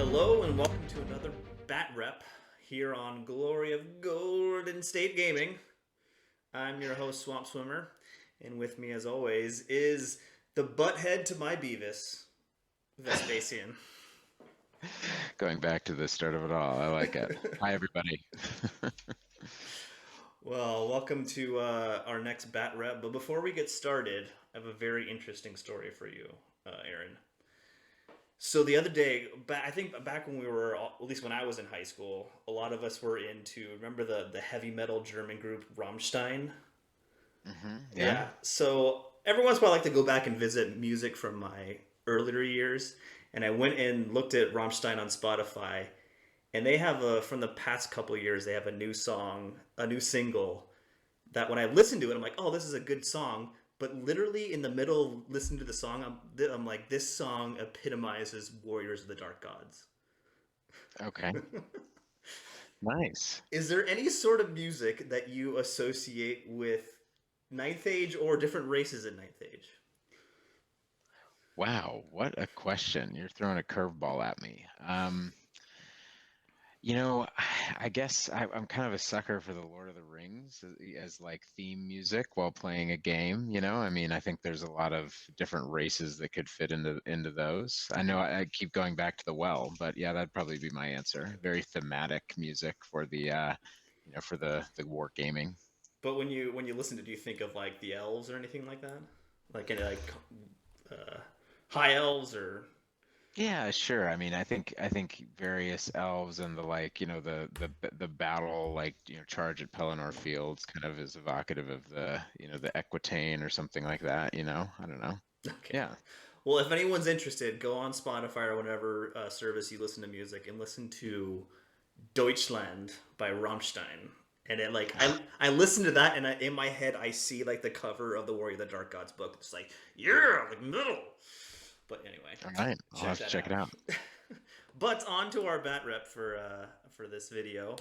Hello and welcome to another Bat Rep here on Glory of Golden State Gaming. I'm your host SwampSwimmer, and with me as always is the butthead to my Beavis, Vespasian. Going back to the start of it all. I like it. Hi, everybody. Well, welcome to our next Bat Rep. But before we get started, I have a very interesting story for you, Aaron. So the other day, I think back when we were, at least when I was in high school, a lot of us were into, remember the heavy metal German group Rammstein? Yeah. Yeah. So every once in a while, I like to go back and visit music from my earlier years. And I went and looked at Rammstein on Spotify, and they have from the past couple years, they have a new song, a new single that when I listen to it, I'm like, oh, this is a good song. But literally in the middle of listening to the song, I'm like, this song epitomizes Warriors of the Dark Gods. Okay. Nice. Is there any sort of music that you associate with Ninth Age or different races in Ninth Age? Wow, what a question. You're throwing a curveball at me. You know, I guess I'm kind of a sucker for the Lord of the Rings as like theme music while playing a game, you know? I mean, I think there's a lot of different races that could fit into those. I know I keep going back to the well, but yeah, that'd probably be my answer. Very thematic music for the war gaming. But when you listen to, do you think of like the elves or anything like that? Like any uh, high elves or Yeah, sure. I mean, I think various elves and the like, the battle, like, charge at Pelennor Fields kind of is evocative of the Equitane or something like that, you know? I don't know. okay. Yeah. Well, if anyone's interested, go on Spotify or whatever service you listen to music and listen to Deutschland by Rammstein. And it like I listen to that and in my head I see like the cover of the Warrior of the Dark Gods book. It's like yeah, like metal. But anyway, All right. I'll check have to that check it out. out. But on to our bat rep for this video.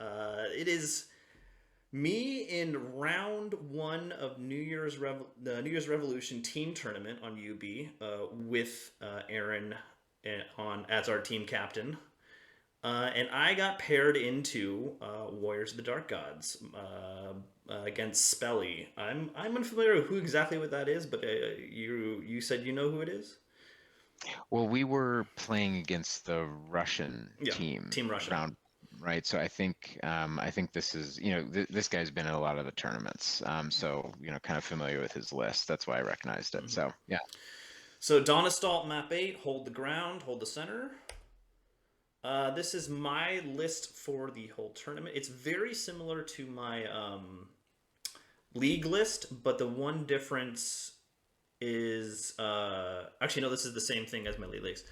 It is me in round one of the New Year's Revolution team tournament on UB with Aaron on as our team captain. And I got paired into Warriors of the Dark Gods against Spelly. I'm unfamiliar with who exactly what that is, but you said you know who it is. Well, we were playing against the Russian Yeah, team Team Russia. round, right? So I think this is, this guy's been in a lot of the tournaments. So, kind of familiar with his list. That's why I recognized it. Hmm. So, yeah. So Donestalt map 8, hold the ground, hold the center. This is my list for the whole tournament. It's very similar to my league list, but the one difference is actually no, this is the same thing as my league list.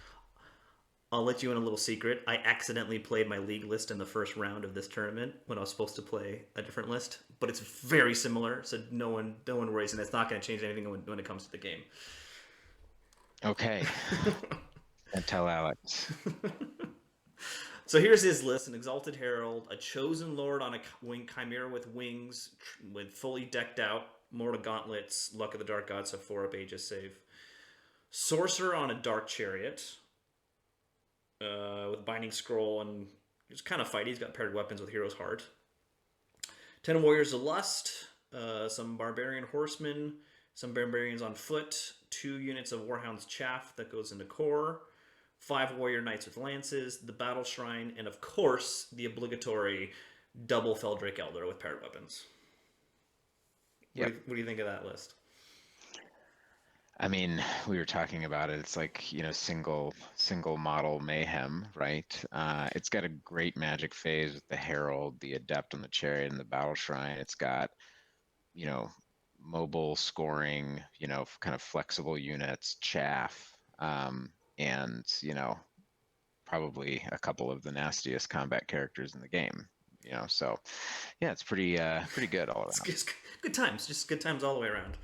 I'll let you in a little secret. I accidentally played my league list in the first round of this tournament when I was supposed to play a different list, but it's very similar, so no one worries, and it's not going to change anything when it comes to the game. Okay. And tell Alex. So here's his list: an exalted herald, a chosen lord on a wing chimera with wings, with fully decked out mortal gauntlets, luck of the dark gods, have 4 up Aegis save. Sorcerer on a dark chariot, with binding scroll, and he's kind of fighty. He's got paired weapons with hero's heart. 10 warriors of lust, some barbarian horsemen, some barbarians on foot, 2 units of warhound's chaff that goes into core, 5 warrior knights with lances, the battle shrine, and of course the obligatory double Feldrake Elder with paired weapons. Yep. What do you think of that list? I mean, we were talking about it. It's like, single model mayhem, right? It's got a great magic phase with the Herald, the Adept on the Chariot, and the Battle Shrine. It's got, you know, mobile scoring, kind of flexible units, chaff, and, probably a couple of the nastiest combat characters in the game. So yeah, it's pretty good all It's around. just good times, just good times all the way around.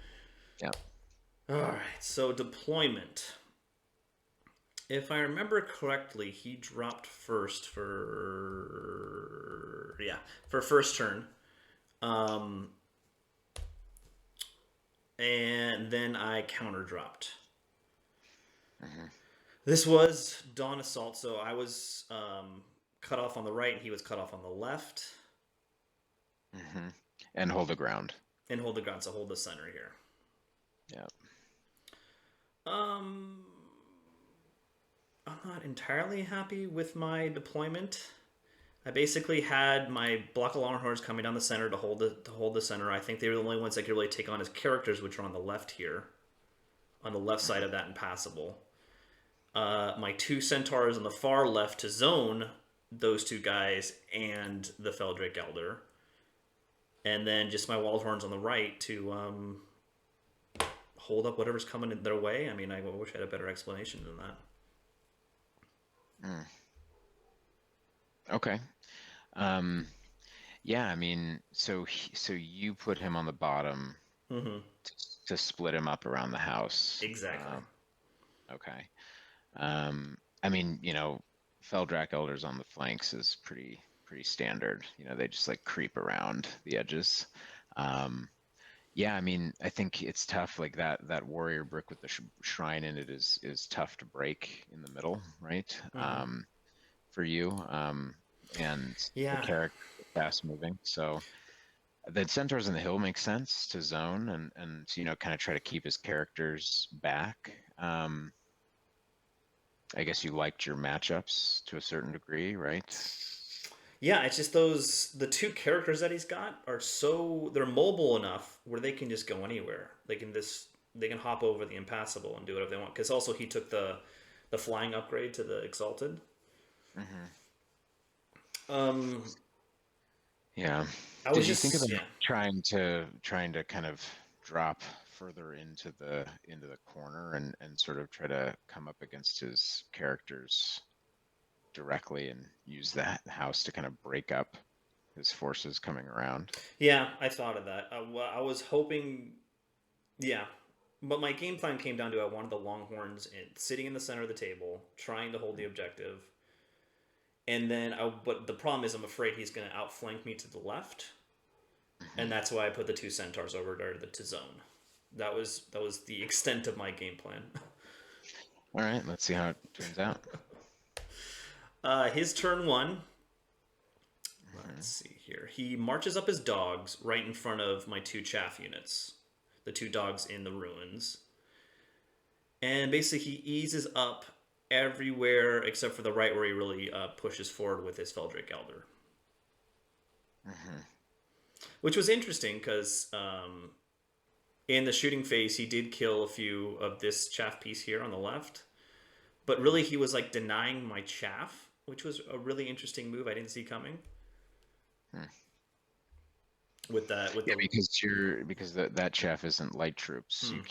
Yeah. All right, so deployment. If I remember correctly, he dropped first for first turn, um, and then I counter dropped. Hmm. This was Dawn Assault, so I was cut off on the right and he was cut off on the left. Hmm. And hold the ground. And hold the ground, so hold the center here. Yeah. Um, I'm not entirely happy with my deployment. I basically had my block of Longhorns coming down the center to hold the center. I think they were the only ones that could really take on his characters, which are on the left here, on the left side of that impassable. My two centaurs on the far left to zone those two guys and the Feldrake Elder, and then just my Wildhorns on the right to hold up whatever's coming in their way. I mean, I wish I had a better explanation than that. Mm. Okay. Um, yeah, I mean, so you put him on the bottom Mm-hmm. to split him up around the house. Exactly. Okay. I mean, Feldrak Elders on the flanks is pretty standard. They just like creep around the edges. Um, yeah, I mean, I think it's tough. Like that warrior brick with the shrine in it is tough to break in the middle, right? Mm-hmm. For you, and the Yeah. character fast moving. So the centaurs in the hill make sense to zone and kind of try to keep his characters back. I guess you liked your matchups to a certain degree, right? Yeah, it's just the two characters that he's got are they're mobile enough where they can just go anywhere. They can hop over the impassable and do whatever they want. Because also he took the flying upgrade to the exalted. Hmm. Um, Yeah. I Did was you think just about yeah. trying to kind of drop further into the corner and sort of try to come up against his characters directly and use that house to kind of break up his forces coming around? Yeah, I thought of that. I was hoping, yeah, but my game plan came down to I wanted the Longhorns sitting in the center of the table, trying to hold the objective, and then but the problem is I'm afraid he's going to outflank me to the left, and Hmm. that's why I put the two centaurs over there to zone. That was the extent of my game plan. All right, let's see how it turns out. His turn one. Let's Hmm. see here. He marches up his dogs right in front of my two chaff units, the two dogs in the ruins, and basically he eases up everywhere except for the right where he really pushes forward with his Feldrake Elder, Hmm. which was interesting because in the shooting phase he did kill a few of this chaff piece here on the left, but really he was like denying my chaff, which was a really interesting move I didn't see coming. Hmm. With that, with Yeah, the because that chef isn't light troops. hmm.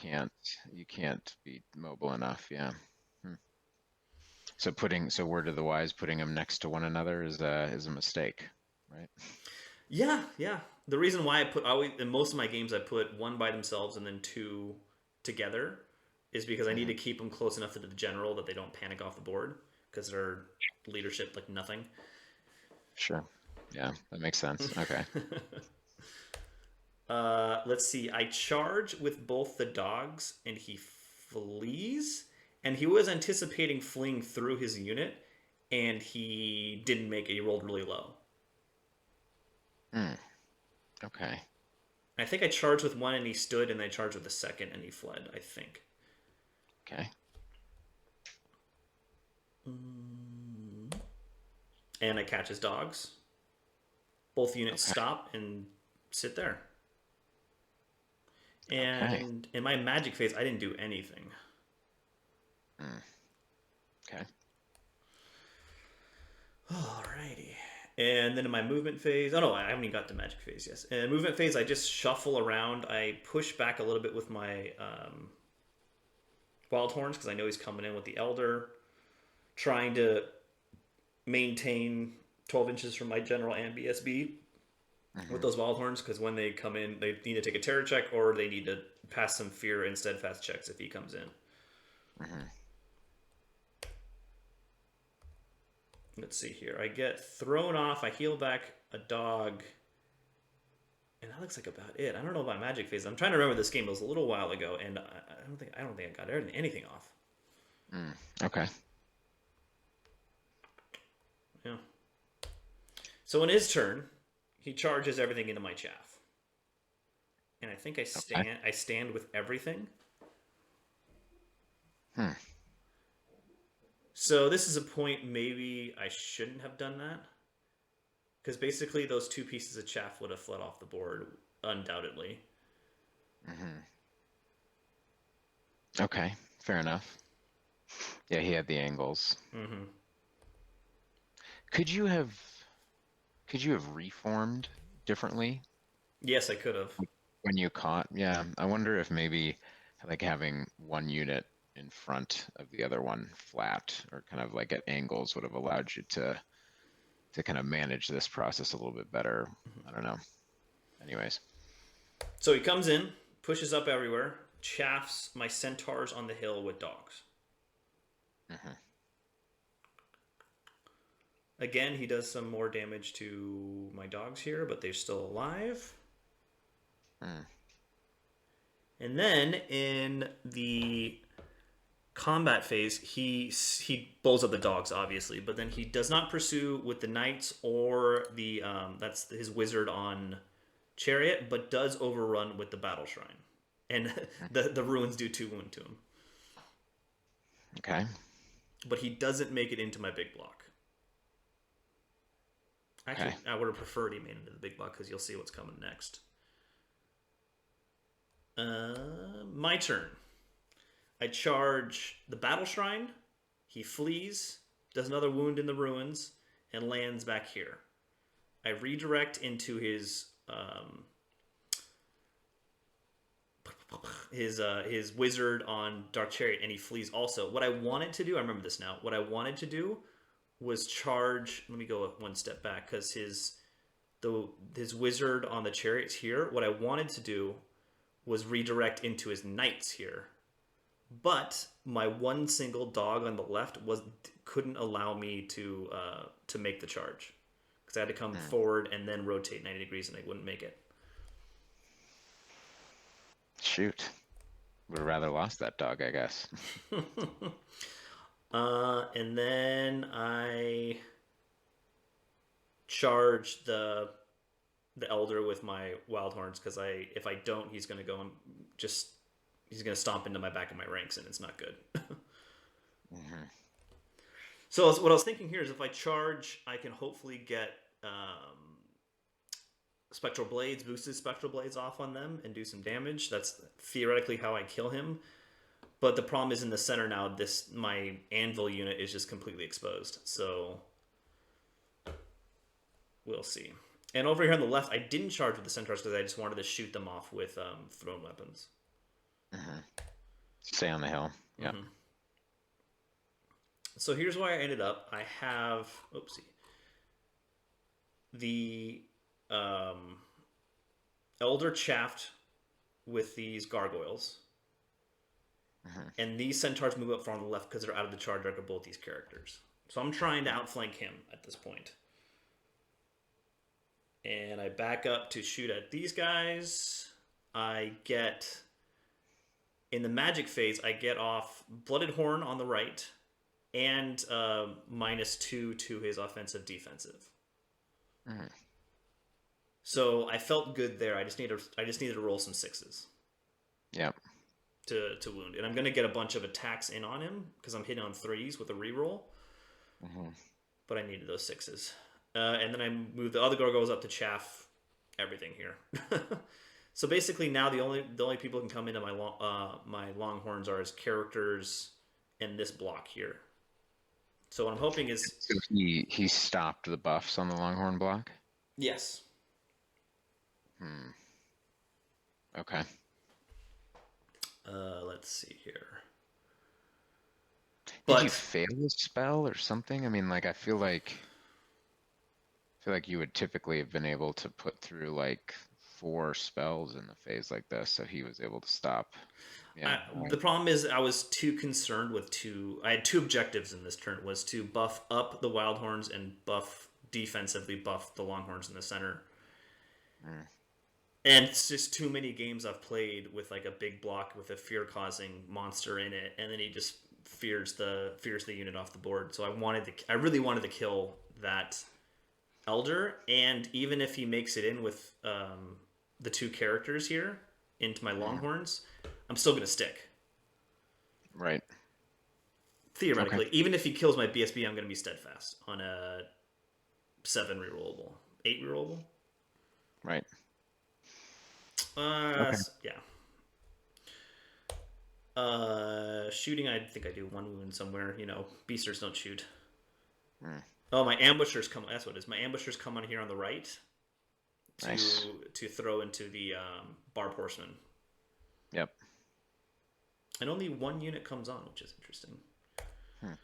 You can't be mobile enough. Yeah. Hmm. So word of the wise, putting them next to one another is a mistake, right? Yeah, yeah. The reason why I always in most of my games I put one by themselves and then two together is because I need Hmm. to keep them close enough to the general that they don't panic off the board because their leadership like nothing. Sure. Yeah, that makes sense. Okay. Let's see. I charge with both the dogs and he flees, and he was anticipating fleeing through his unit, and he didn't make it. He rolled really low. Hmm. Okay. I think I charged with one and he stood, and I charged with the second and he fled. I think. Okay. And I catch his dogs. Both units Okay. stop and sit there. Okay. And in my magic phase, I didn't do anything. Hmm. Okay. Alrighty. And then in my movement phase, oh no, I haven't even got to magic phase. Yes. In movement phase, I just shuffle around. I push back a little bit with my wild horns because I know he's coming in with the elder, trying to maintain 12 inches from my general and BSB with Hmm. those wild horns because when they come in, they need to take a terror check or they need to pass some fear and steadfast checks if he comes in. Hmm. Let's see here. I get thrown off. I heal back a dog, and that looks like about it. I don't know about magic phase. I'm trying to remember this game. It was a little while ago, and I don't think I got anything off. Hmm. Okay. So in his turn, he charges everything into my chaff, and I think Okay. I stand with everything. Hmm. So this is a point maybe I shouldn't have done that, because basically those two pieces of chaff would have fled off the board undoubtedly. Hmm. Okay. Fair enough. Yeah, he had the angles. Hmm. Could you have could you have reformed differently Yes, I could have. when you caught? Yeah, I wonder if maybe like having one unit in front of the other one flat or kind of like at angles would have allowed you to kind of manage this process a little bit better. I don't know. Anyways. So he comes in, pushes up everywhere, chaffs my centaurs on the hill with dogs. Hmm. Again, he does some more damage to my dogs here, but they're still alive. Hmm. And then in the combat phase, he blows up the dogs, obviously, but then he does not pursue with the knights or the that's his wizard on chariot, but does overrun with the battle shrine, and the ruins do 2 wound to him. Okay. But he doesn't make it into my big block. Actually, Okay. I would have preferred he made it into the big block because you'll see what's coming next. My turn. I charge the battle shrine. He flees, does another wound in the ruins, and lands back here. I redirect into his wizard on Dark Chariot, and he flees also. What I wanted to do, I remember this now. What I wanted to do was charge. Let me go one step back because his wizard on the chariots here. What I wanted to do was redirect into his knights here, but my one single dog on the left was couldn't allow me to make the charge because I had to come Hmm. forward and then rotate 90 degrees, and I wouldn't make it. Shoot. Would have rather lost that dog, I guess. And then I charge the elder with my wild horns because I if I don't, he's gonna go and just he's gonna stomp into my back of my ranks, and it's not good. Hmm. So what I was thinking here is if I charge, I can hopefully get spectral blades, boosted spectral blades off on them, and do some damage. That's theoretically how I kill him. But the problem is in the center now. This my anvil unit is just completely exposed. So we'll see. And over here on the left, I didn't charge with the centaurs because I just wanted to shoot them off with thrown weapons. Hmm. Stay on the hill. Yeah. Mm-hmm. So here's why I ended up. I have oopsie the um, elder chaffed with these gargoyles, Hmm. and these centaurs move up far on the left because they're out of the charge arc of both these characters. So I'm trying to outflank him at this point. And I back up to shoot at these guys. I get in the magic phase. I get off Blooded Horn on the right, and -2 to his offensive defensive. Hmm. So I felt good there. I just needed to roll some sixes Yep. to wound, and I'm gonna get a bunch of attacks in on him because I'm hitting on threes with a reroll. Hmm. But I needed those sixes, and then I moved the other gargoyles up to chaff everything here. So basically now the only people who can come into my longhorns are as characters in this block here. So what I'm hoping is So he stopped the buffs on the Longhorn block. yes. Hmm. Okay. Let's see here. Did you But fail a spell or something? I mean, like I feel like you would typically have been able to put through like 4 spells in the phase like this, so he was able to stop. Yeah. All right. the problem is I was too concerned with two. I had two objectives in this turn: was to buff up the wild horns and buff defensively buff the longhorns in the center. Mm. And it's just too many games I've played with like a big block with a fear-causing monster in it, and then he just fears the unit off the board. So I really wanted to kill that Elder, and even if he makes it in with the two characters here into my Mhm. Longhorns, I'm still gonna stick. Right. Okay. Theoretically, even if he kills my BSB, I'm gonna be steadfast on a 7 rerollable, 8 rerollable. Right. Okay. Yeah. Shooting, I think I do 1 wound somewhere. Beasters don't shoot. Mm, Oh, my ambushers come. That's what it is. My ambushers come on here on the right to nice. to throw into the barb horseman, Yep. and only 1 unit comes on, which is interesting. Hmm.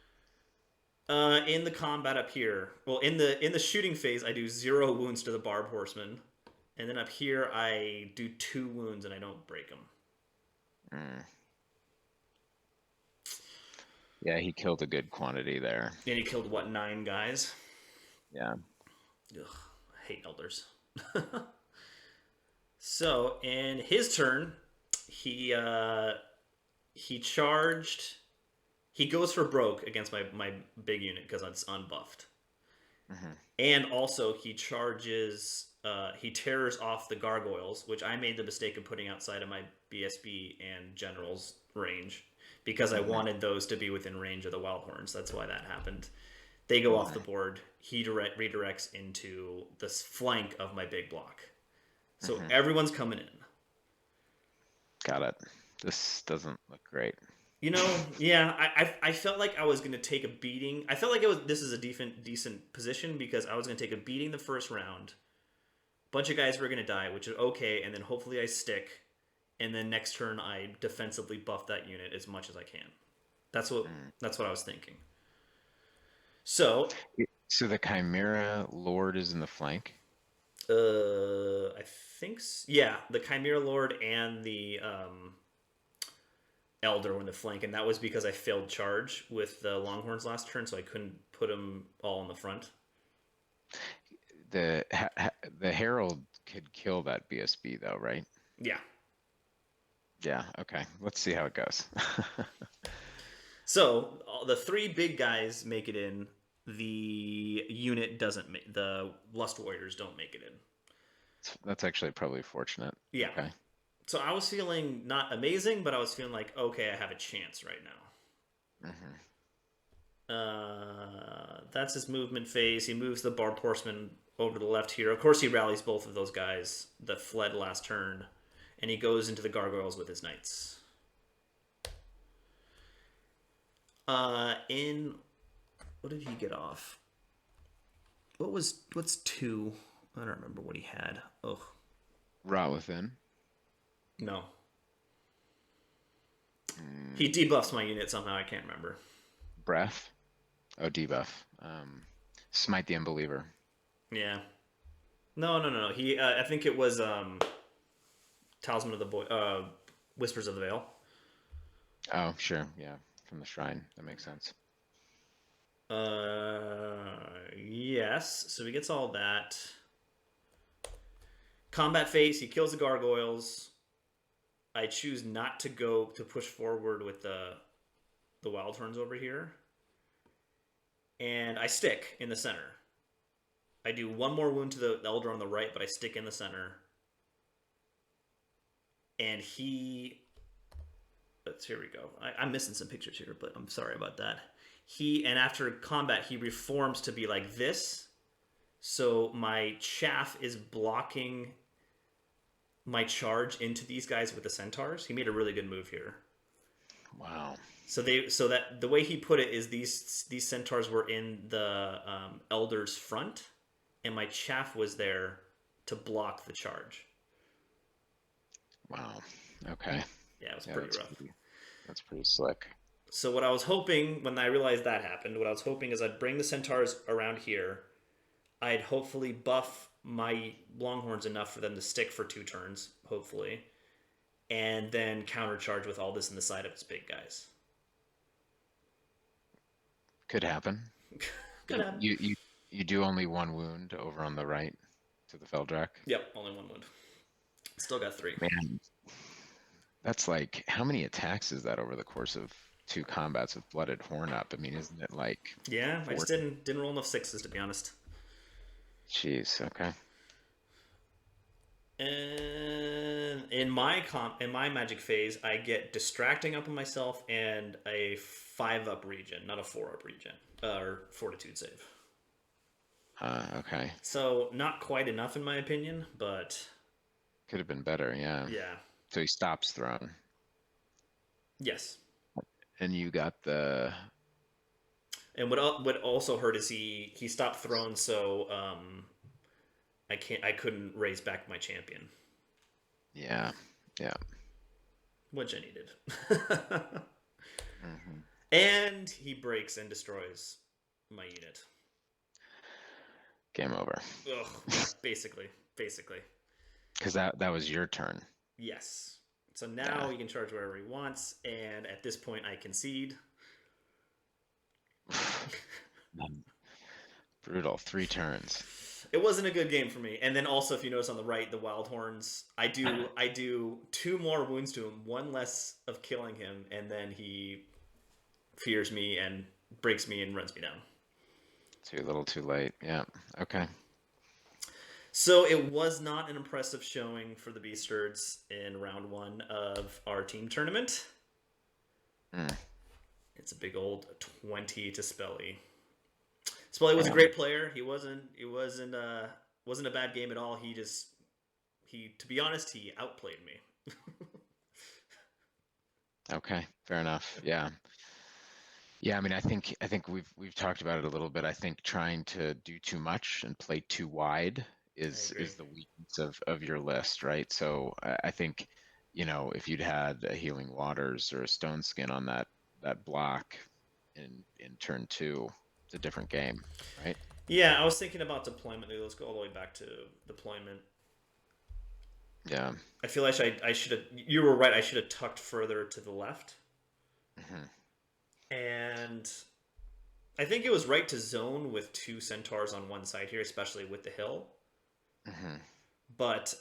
In the combat up here, well, in the shooting phase, I do 0 wounds to the barb horseman, and then up here I do 2 wounds and I don't break them. Mm. Yeah, he killed a good quantity there. And he killed what, 9 guys? Yeah. Ugh, I hate elders. So in his turn, he charged. He goes for broke against my big unit because it's unbuffed, Hmm. and also he charges. He tears off the gargoyles, which I made the mistake of putting outside of my BSB and general's range because I Hmm. wanted those to be within range of the wild horns. That's why that happened. They go off the board. He redirects into the flank of my big block. So Hmm. everyone's coming in. Got it. This doesn't look great. Yeah, I felt like I was gonna take a beating. I felt like this is a decent position because I was gonna take a beating the first round. Bunch of guys were gonna die, which is okay, and then hopefully I stick, and then next turn I defensively buff that unit as much as I can. That's what Mm. that's what I was thinking. So, So the Chimera Lord is in the flank. I think yeah, the Chimera Lord and the Elder were in the flank, and that was because I failed charge with the Longhorns last turn, so I couldn't put them all in the front. The the Herald could kill that BSB though, right? Yeah. Yeah. Okay. Let's see how it goes. So the 3 big guys make it in. The unit doesn't make. The Lust Warriors don't make it in. That's actually probably fortunate. Yeah. Okay. So I was feeling not amazing, but I was feeling like, okay, I have a chance right now. Hmm. That's his movement phase. He moves the Barb Horseman over to the left here. Of course, he rallies both of those guys that fled last turn, and he goes into the gargoyles with his knights. In what did he get off? What's 2? I don't remember what he had. Ugh. Rot within. No. Mm, He debuffs my unit somehow. I can't remember. breath. Oh, debuff. Smite the Unbeliever. Yeah. No. He. I think it was Talisman of the Boy. Whispers of the Veil. Oh, sure. Yeah. From the shrine. That makes sense. Yes. So he gets all that. Combat phase. He kills the gargoyles. I choose not to go to push forward with the wild horns over here, and I stick in the center. I do 1 more wound to the elder on the right, but I stick in the center. And here we go. I'm missing some pictures here, but I'm sorry about that. And after combat, he reforms to be like this. So my chaff is blocking my charge into these guys with the centaurs. He made a really good move here. Wow. So that the way he put it is these centaurs were in the elder's front, and my chaff was there to block the charge. Wow. Okay. Yeah, it was Yeah, pretty rough. that's pretty slick. So what I was hoping when I realized that happened, what I was hoping is I'd bring the centaurs around here. I'd hopefully buff my longhorns enough for them to stick for 2 turns, hopefully, and then countercharge with all this in the side of his big guys. Could happen. Could happen. You do only 1 wound over on the right to the Feldrak. Yep, only 1 wound. Still got 3. Man, that's like, how many attacks is that over the course of 2 combats with Blooded Horn up? I mean, isn't it like Yeah, 40? I just didn't roll enough 6s, to be honest. Jeez. Okay. And in my magic phase, I get distracting up on myself and a 5-up regen, not a 4-up regen or fortitude save. Okay. So not quite enough in my opinion, but Could have been better. Yeah. yeah, So he stops throne, yes. and you got the. And what also hurt is he stopped throne, so I couldn't raise back my champion, Yeah. Yeah. which I needed. Hmm. And he breaks and destroys my unit. Game over. Ugh, yeah, basically. Because that was your turn. Yes. So Yeah. now he can charge wherever he wants, and at this point I concede. Um, Brutal. 3 turns. It wasn't a good game for me. And then also, if you notice on the right, the wild horns, I do 2 more wounds to him, one less of killing him, and then he fears me and breaks me and runs me down. Too little, too late. Yeah. Okay. So it was not an impressive showing for the Beastards in round 1 of our team tournament. Mm. It's a big old 20 to Spelly. Spelly was a Yeah. great player. He wasn't a bad game at all. He to be honest, he outplayed me. Okay. Fair enough. Yeah. Yeah. I mean, I think we've talked about it a little bit. I think trying to do too much and play too wide I is agree. is the weakness of your list, right? So I think, if you'd had a Healing Waters or a Stone Skin on that block in turn 2, it's a different game, right? Yeah, I was thinking about deployment. Let's go all the way back to deployment. Yeah. I feel like I should have. You were right. I should have tucked further to the left, Hmm. and I think it was right to zone with 2 centaurs on one side here, especially with the hill. Hmm. But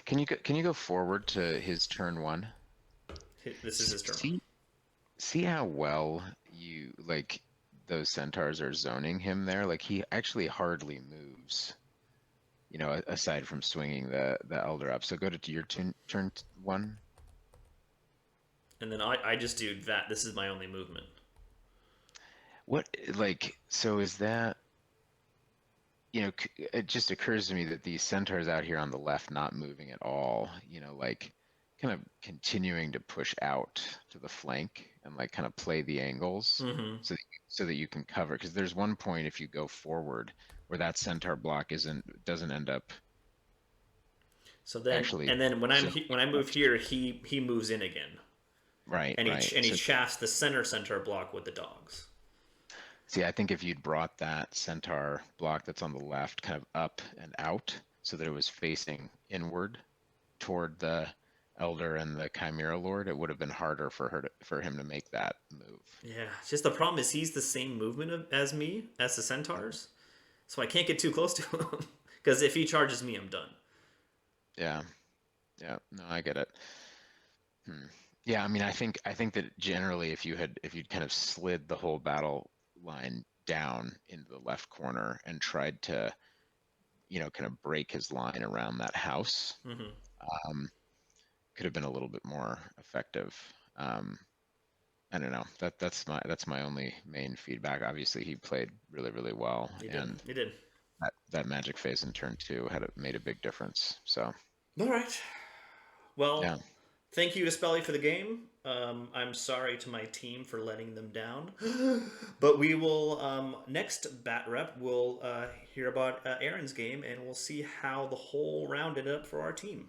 Can you go forward to his turn 1? this is his turn one. See how well you like those centaurs are zoning him there? Like he actually hardly moves, aside from swinging the elder up. So go to your turn 1. And then I just do that. This is my only movement. What like so is that, it just occurs to me that these centaurs out here on the left not moving at all, like kind of continuing to push out to the flank and like kind of play the angles Mm-hmm. so that you can cover. Because there's one point if you go forward where that centaur block doesn't end up actually And then zoning when I move much. here, he moves in again, Right, and right. he So shafts the center block with the dogs. see, I think if you'd brought that centaur block that's on the left kind of up and out so that it was facing inward toward the elder and the chimera lord, it would have been harder for him to make that move. Yeah, it's just the problem is he's the same movement as me as the centaurs, so I can't get too close to him because if he charges me, I'm done. Yeah, yeah, no, I get it. Hmm. Yeah, I mean, I think that generally, if you'd kind of slid the whole battle line down into the left corner and tried to, kind of break his line around that house, Mm-hmm. um, could have been a little bit more effective. Um, I don't know. That's my only main feedback. Obviously, he played really, really well, He did. and He did. that magic phase in turn 2 made a big difference. So All right. Well, yeah, thank you to Spelly for the game. I'm sorry to my team for letting them down, but we will next bat rep. We'll hear about Aaron's game, and we'll see how the whole round ended up for our team.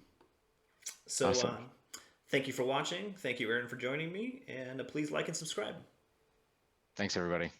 So, awesome. thank you for watching. Thank you, Aaron, for joining me, and please like and subscribe. Thanks, everybody.